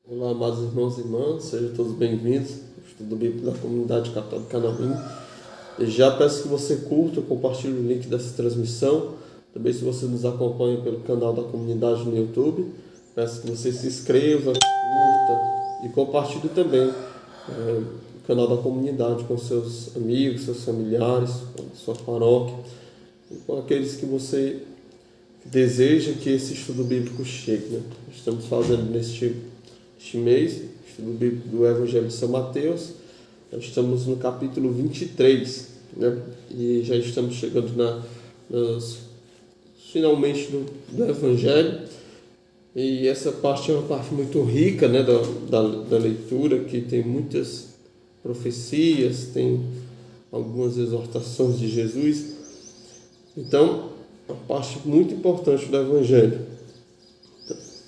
Olá, amados irmãos e irmãs, sejam todos bem-vindos ao Estudo Bíblico da Comunidade Católica Canarim. Eu já peço que você curta, compartilhe o link dessa transmissão. Também, se você nos acompanha pelo canal da comunidade no YouTube, peço que você se inscreva, curta e compartilhe também o canal da comunidade com seus amigos, seus familiares, com a sua paróquia e com aqueles que você deseja que esse estudo bíblico chegue, né? Estamos fazendo neste mês, estudo bíblico do Evangelho de São Mateus. Nós estamos no capítulo 23, né? E já estamos chegando finalmente do Evangelho. E essa parte é uma parte muito rica, né, da leitura, que tem muitas profecias, tem algumas exortações de Jesus. Então, uma parte muito importante do Evangelho.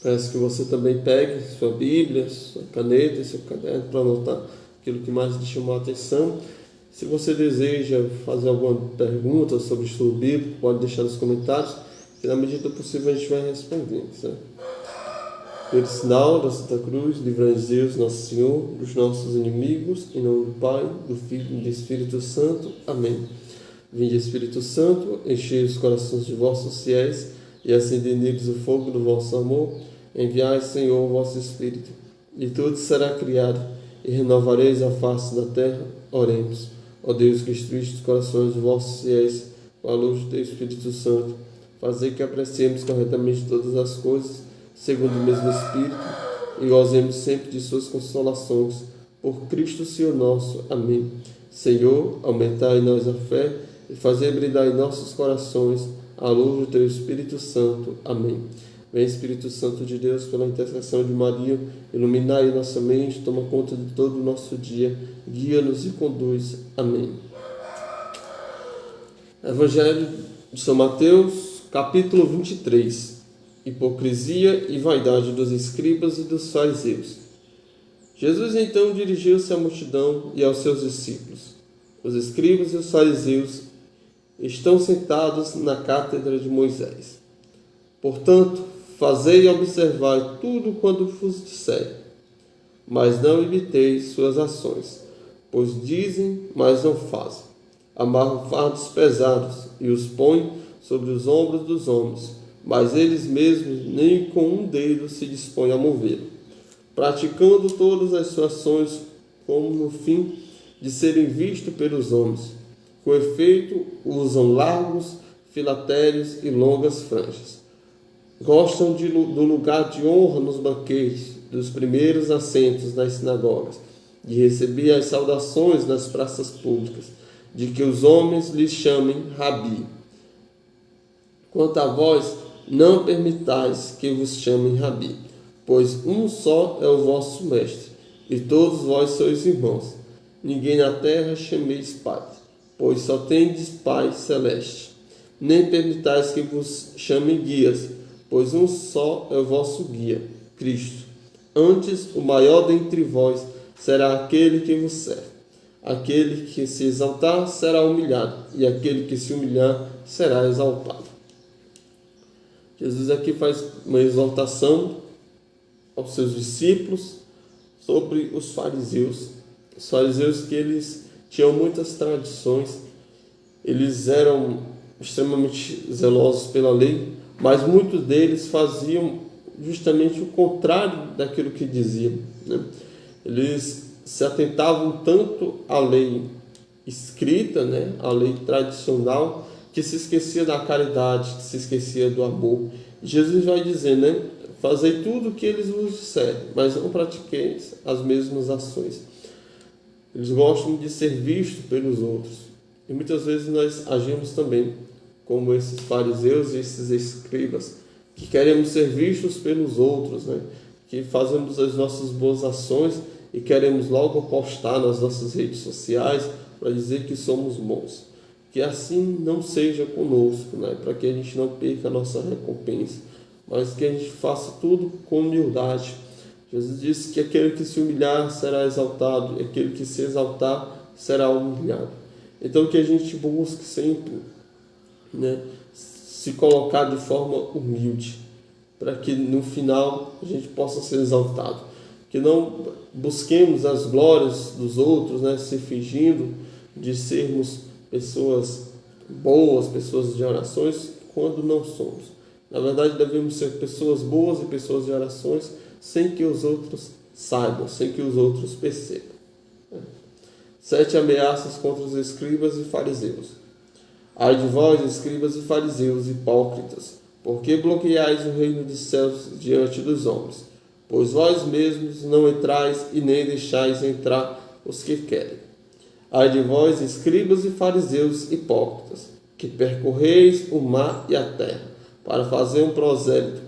Peço que você também pegue sua Bíblia, sua caneta e seu caderno para anotar aquilo que mais lhe chamou a atenção. Se você deseja fazer alguma pergunta sobre o estudo bíblico, pode deixar nos comentários, que na medida do possível a gente vai respondendo, certo? Pelo sinal da Santa Cruz, livrai-nos Deus, nosso Senhor, dos nossos inimigos, em nome do Pai, do Filho e do Espírito Santo. Amém. Vinde, Espírito Santo, enchei os corações de vossos fiéis e acendei neles o fogo do vosso amor. Enviai, Senhor, o vosso Espírito, e tudo será criado, e renovareis a face da terra. Oremos. Ó Deus, que instruíste os corações de vossos fiéis com a luz do teu Espírito Santo, fazei que apreciemos corretamente todas as coisas, segundo o mesmo Espírito, e gozemos sempre de suas consolações. Por Cristo, Senhor nosso. Amém. Senhor, aumentai em nós a fé, e fazei brilhar em nossos corações a luz do teu Espírito Santo. Amém. Vem, Espírito Santo de Deus, pela intercessão de Maria, iluminai nossa mente, toma conta de todo o nosso dia, guia-nos e conduz. Amém. Evangelho de São Mateus, capítulo 23. Hipocrisia e vaidade dos escribas e dos fariseus. Jesus então dirigiu-se à multidão e aos seus discípulos. Os escribas e os fariseus estão sentados na cátedra de Moisés. Portanto, fazei e observai tudo quanto vos disser, mas não imiteis suas ações, pois dizem, mas não fazem. Amarram fardos pesados e os põem sobre os ombros dos homens, mas eles mesmos nem com um dedo se dispõem a movê-lo, praticando todas as suas ações como no fim de serem vistos pelos homens. Com efeito, usam largos filatérios e longas franjas. Gostam do lugar de honra nos banquetes, dos primeiros assentos nas sinagogas, de receber as saudações nas praças públicas, de que os homens lhes chamem Rabi. Quanto a vós, não permitais que vos chamem Rabi, pois um só é o vosso mestre, e todos vós sois irmãos. Ninguém na terra chameis Pai, pois só tendes Pai celeste. Nem permitais que vos chamem guias, pois um só é o vosso guia, Cristo. Antes, o maior dentre vós será aquele que vos serve. Aquele que se exaltar será humilhado, e aquele que se humilhar será exaltado. Jesus aqui faz uma exortação aos seus discípulos sobre os fariseus. Os fariseus que eles tinham muitas tradições, eles eram extremamente zelosos pela lei, mas muitos deles faziam justamente o contrário daquilo que diziam, né? Eles se atentavam tanto à lei escrita, né, à lei tradicional, que se esquecia da caridade, que se esquecia do amor. E Jesus vai dizer, né, fazei tudo o que eles vos disserem, mas não pratiqueis as mesmas ações. Eles gostam de ser vistos pelos outros. E muitas vezes nós agimos também como esses fariseus e esses escribas, que queremos ser vistos pelos outros, né? Que fazemos as nossas boas ações e queremos logo postar nas nossas redes sociais para dizer que somos bons. Que assim não seja conosco, né? Para que a gente não perca a nossa recompensa, mas que a gente faça tudo com humildade. Jesus disse que aquele que se humilhar será exaltado, e aquele que se exaltar será humilhado. Então que a gente busque sempre, né, se colocar de forma humilde, para que no final a gente possa ser exaltado. Que que não busquemos as glórias dos outros, né, se fingindo de sermos pessoas boas, pessoas de orações, quando não somos. Na verdade, devemos ser pessoas boas e pessoas de orações sem que os outros saibam, sem que os outros percebam. 7 ameaças contra os escribas e fariseus. Ai de vós, escribas e fariseus, hipócritas, porque bloqueais o reino dos céus diante dos homens? Pois vós mesmos não entrais e nem deixais entrar os que querem. Ai de vós, escribas e fariseus hipócritas, que percorreis o mar e a terra, para fazer um prosélito,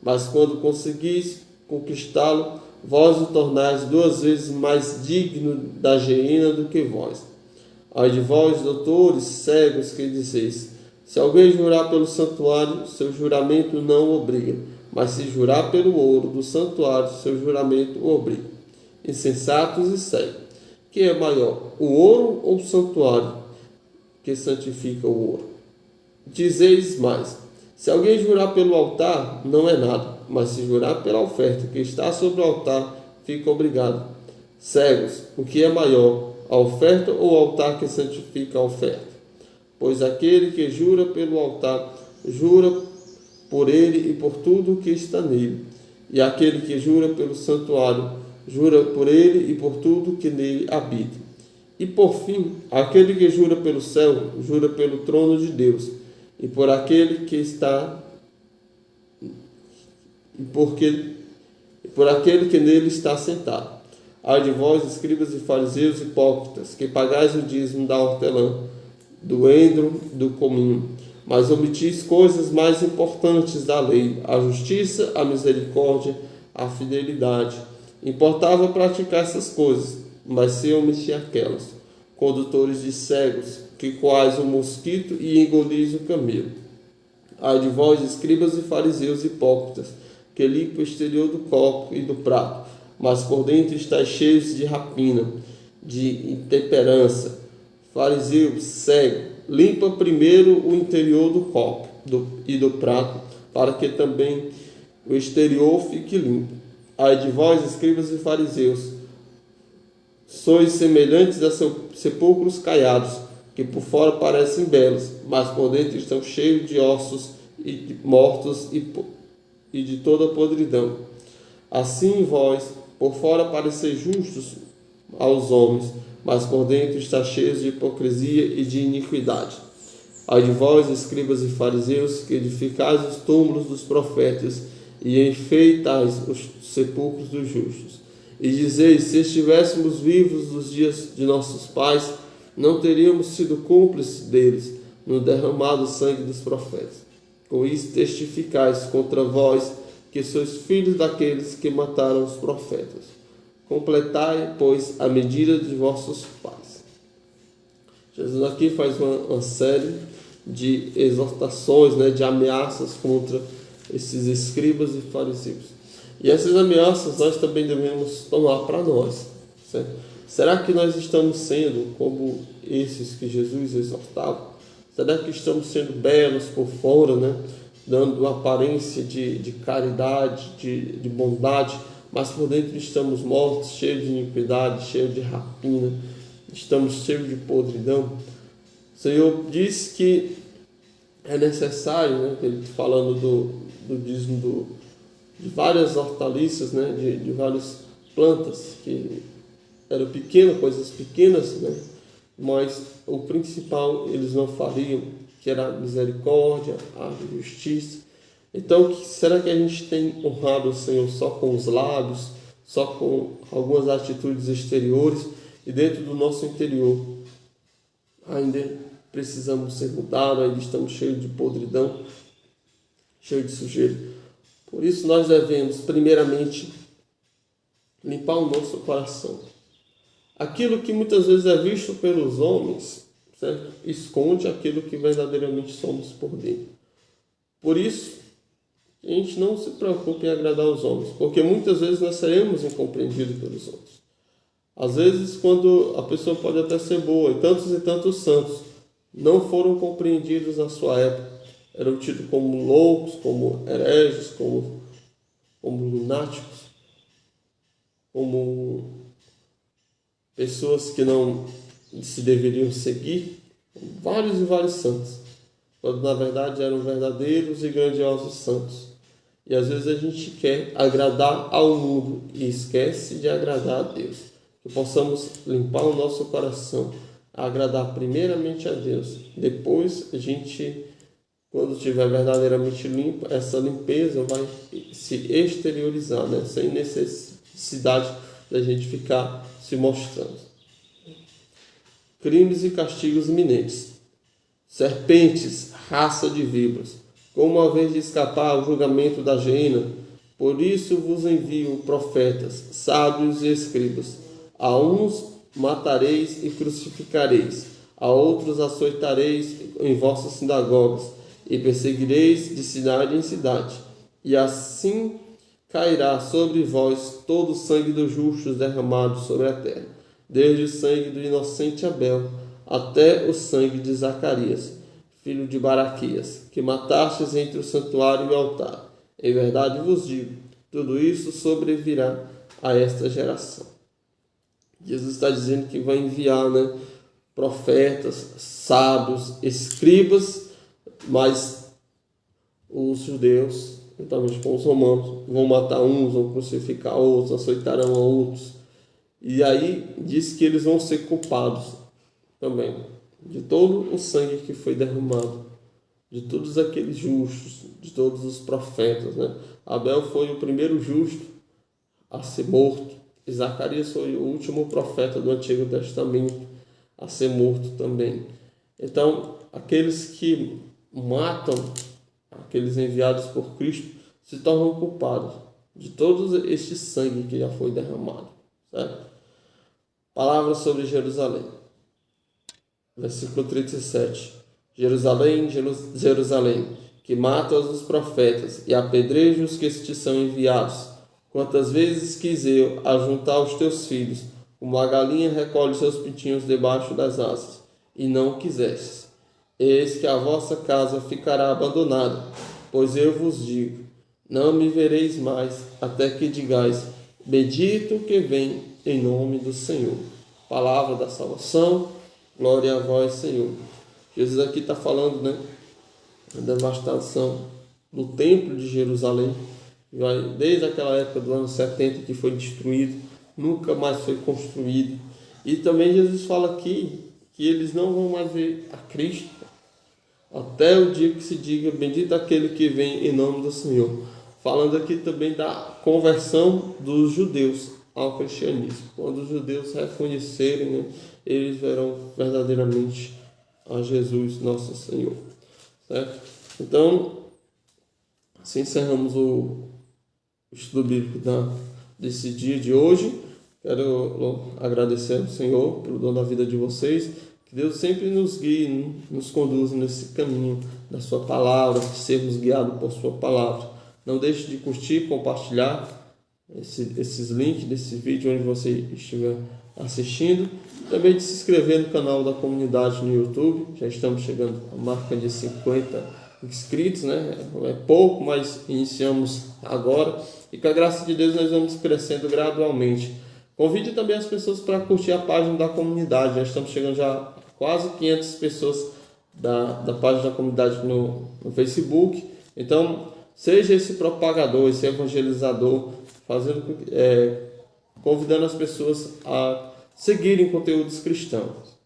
mas quando conseguis conquistá-lo, vós o tornais 2 vezes mais digno da geena do que vós. Ai de vós, doutores cegos, que dizeis: se alguém jurar pelo santuário, seu juramento não o obriga, mas se jurar pelo ouro do santuário, seu juramento o obriga. Insensatos e cegos, que é maior, o ouro ou o santuário que santifica o ouro? Dizeis mais: se alguém jurar pelo altar, não é nada, mas se jurar pela oferta que está sobre o altar, fica obrigado. Cegos, o que é maior, a oferta ou o altar que santifica a oferta? Pois aquele que jura pelo altar, jura por ele e por tudo o que está nele. E aquele que jura pelo santuário, jura por ele e por tudo que nele habita. E por fim, aquele que jura pelo céu, jura pelo trono de Deus, e por aquele que está por aquele que nele está sentado. Ai de vós, escribas e fariseus hipócritas, que pagais o dízimo da hortelã, do endro, do cominho, mas omitis coisas mais importantes da lei: a justiça, a misericórdia, a fidelidade. Importava praticar essas coisas, mas se omitir aquelas. Condutores de cegos, que coais o mosquito e engolis o camelo. Ai de vós, escribas e fariseus hipócritas, que limpa o exterior do copo e do prato, mas por dentro está cheio de rapina, de intemperança. Fariseu cego, limpa primeiro o interior do copo e do prato, para que também o exterior fique limpo. Ai de vós, escribas e fariseus, sois semelhantes a sepulcros caiados, que por fora parecem belos, mas por dentro estão cheios de ossos e de mortos e de toda podridão. Assim vós, por fora pareceis justos aos homens, mas por dentro está cheios de hipocrisia e de iniquidade. Ai de vós, escribas e fariseus, que edificais os túmulos dos profetas e enfeitais os sepulcros dos justos. E dizeis: se estivéssemos vivos nos dias de nossos pais, não teríamos sido cúmplices deles no derramado sangue dos profetas. Com isso testificais contra vós que sois filhos daqueles que mataram os profetas. Completai, pois, a medida de vossos pais. Jesus aqui faz uma série de exortações, de ameaças contra esses escribas e fariseus. E essas ameaças nós também devemos tomar para nós, certo? Será que nós estamos sendo como esses que Jesus exortava? Será que estamos sendo belos por fora, dando aparência de caridade, de bondade, mas por dentro estamos mortos, cheios de iniquidade, cheios de rapina, estamos cheios de podridão? O Senhor diz que é necessário, ele falando do dízimo de várias hortaliças, de várias plantas que eram pequenas, coisas pequenas, mas o principal eles não fariam, que era a misericórdia, a justiça. Então, será que a gente tem honrado o Senhor só com os lábios, só com algumas atitudes exteriores, e dentro do nosso interior ainda precisamos ser mudados, ainda estamos cheios de podridão, cheios de sujeira? Por isso nós devemos, primeiramente, limpar o nosso coração. Aquilo que muitas vezes é visto pelos homens, certo? Esconde aquilo que verdadeiramente somos por dentro. Por isso, a gente não se preocupe em agradar os homens, porque muitas vezes nós seremos incompreendidos pelos outros. Às vezes, quando a pessoa pode até ser boa, e tantos santos não foram compreendidos na sua época, eram tidos como loucos, como hereges, como lunáticos. como pessoas que não se deveriam seguir, vários e vários santos, quando na verdade eram verdadeiros e grandiosos santos. E às vezes a gente quer agradar ao mundo e esquece de agradar a Deus. Que possamos limpar o nosso coração, agradar primeiramente a Deus. Depois a gente, quando estiver verdadeiramente limpo, essa limpeza vai se exteriorizar, né? Sem necessidade da gente ficar se mostrando. Crimes e castigos iminentes. Serpentes, raça de víboras, como a vez de escapar ao julgamento da geena, por isso vos envio profetas, sábios e escribas. A uns matareis e crucificareis, a outros açoitareis em vossas sinagogas, e perseguireis de cidade em cidade. E assim cairá sobre vós todo o sangue dos justos derramado sobre a terra, desde o sangue do inocente Abel até o sangue de Zacarias, filho de Baraquias, que matastes entre o santuário e o altar. Em verdade vos digo, tudo isso sobrevirá a esta geração. Jesus está dizendo que vai enviar, profetas, sábios, escribas, mas os judeus, juntamente com os romanos, vão matar uns, vão crucificar outros, açoitarão a outros. E aí diz que eles vão ser culpados também de todo o sangue que foi derramado, de todos aqueles justos, de todos os profetas, Abel foi o primeiro justo a ser morto, e Zacarias foi o último profeta do Antigo Testamento a ser morto também. Então, aqueles que matam aqueles enviados por Cristo se tornam culpados de todo este sangue que já foi derramado, certo? Palavras sobre Jerusalém. Versículo 37. Jerusalém, Jerusalém, que matas os profetas e apedrejas os que te são enviados. Quantas vezes quis eu ajuntar os teus filhos, como a galinha recolhe seus pintinhos debaixo das asas, e não quisestes. Eis que a vossa casa ficará abandonada, pois eu vos digo, não me vereis mais, até que digais, bendito o que vem em nome do Senhor. Palavra da salvação. Glória a vós, Senhor. Jesus aqui está falando, da devastação do templo de Jerusalém. Desde aquela época do ano 70 que foi destruído, nunca mais foi construído. E também Jesus fala aqui que eles não vão mais ver a Cristo até o dia que se diga bendito aquele que vem em nome do Senhor. Falando aqui também da conversão dos judeus ao cristianismo. Quando os judeus reconhecerem, eles verão verdadeiramente a Jesus, nosso Senhor. Certo? Então, assim encerramos o estudo bíblico desse dia de hoje. Quero agradecer ao Senhor pelo dom da vida de vocês. Que Deus sempre nos guie, nos conduza nesse caminho da sua palavra, que sermos guiados por sua palavra. Não deixe de curtir, compartilhar esses links desse vídeo onde você estiver assistindo. Também de se inscrever no canal da comunidade no YouTube. Já estamos chegando à marca de 50 inscritos, É pouco, mas iniciamos agora. E com a graça de Deus nós vamos crescendo gradualmente. Convide também as pessoas para curtir a página da comunidade. Já estamos chegando já a quase 500 pessoas da página da comunidade no Facebook. Então, seja esse propagador, esse evangelizador, convidando as pessoas a seguirem conteúdos cristãos.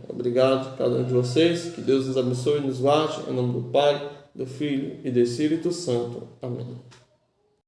Obrigado a cada um de vocês. Que Deus nos abençoe e nos guarde. Em nome do Pai, do Filho e do Espírito Santo. Amém.